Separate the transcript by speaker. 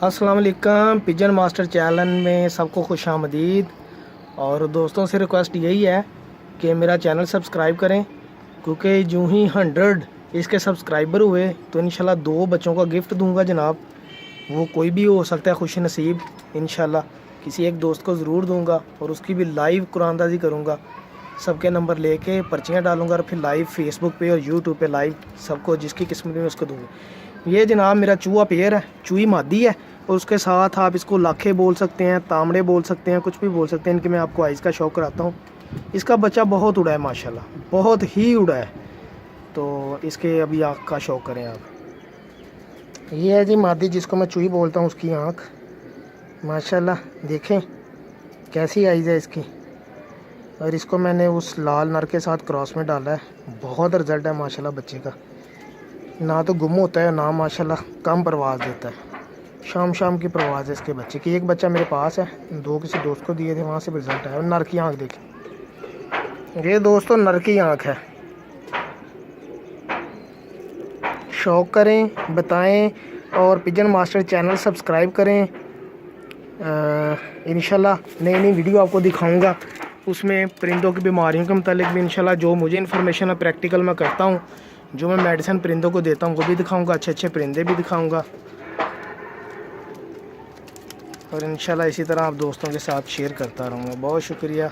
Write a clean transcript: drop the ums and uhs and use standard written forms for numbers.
Speaker 1: अस्सलाम वालेकुम, pigeon master channel में सबको खुश आमदीद। और दोस्तों से रिक्वेस्ट यही है कि मेरा चैनल सब्सक्राइब करें, क्योंकि यूँ ही 100 इसके सब्सक्राइबर हुए तो इंशाल्लाह 2 बच्चों का गिफ्ट दूंगा जनाब। वो कोई भी हो सकता है, खुश नसीब। इंशाल्लाह किसी एक दोस्त को ज़रूर दूंगा और उसकी भी लाइव कुरानदाजी करूंगा। सबके नंबर लेके पर्चियाँ डालूंगा और फिर लाइव फेसबुक पे और यूट्यूब पे लाइव सबको जिसकी किस्मत में उसको दूंगा। ये जनाब मेरा चूहा पेयर है, चूही मादी है। और उसके साथ आप इसको लाखे बोल सकते हैं, तामड़े बोल सकते हैं, कुछ भी बोल सकते हैं। इनके मैं आपको आइज़ का शौक कराता हूँ। इसका बच्चा बहुत उड़ा है माशाल्लाह, बहुत ही उड़ा है। तो इसके अभी आँख का शौक करें आप। ये है जी मादी, जिसको मैं चूही बोलता हूँ। उसकी आँख माशाल्लाह देखें कैसी आइज़ है इसकी। और इसको मैंने उस लाल नर के साथ क्रॉस में डाला है। बहुत रिजल्ट है माशाल्लाह बच्चे का। ना तो गुम होता है, ना माशाल्लाह कम परवाज़ देता है। शाम शाम की परवाज़ है इसके बच्चे की। एक बच्चा मेरे पास है, 2 किसी दोस्त को दिए थे, वहाँ से रिजल्ट आया। और नर की आँख देखें, ये दोस्तों नर की आँख है। शौक करें, बताएं और पिजन मास्टर चैनल सब्सक्राइब करें। इंशाल्लाह नई नई वीडियो आपको दिखाऊंगा। उसमें परिंदों की बीमारियों के मतलब भी इंशाल्लाह जो मुझे इन्फॉर्मेशन है प्रैक्टिकल मैं करता हूँ, जो मैं मेडिसिन परिंदों को देता हूँ वो भी दिखाऊंगा। अच्छे अच्छे परिंदे भी दिखाऊंगा। और इंशाल्लाह इसी तरह आप दोस्तों के साथ शेयर करता रहूँगा। बहुत शुक्रिया।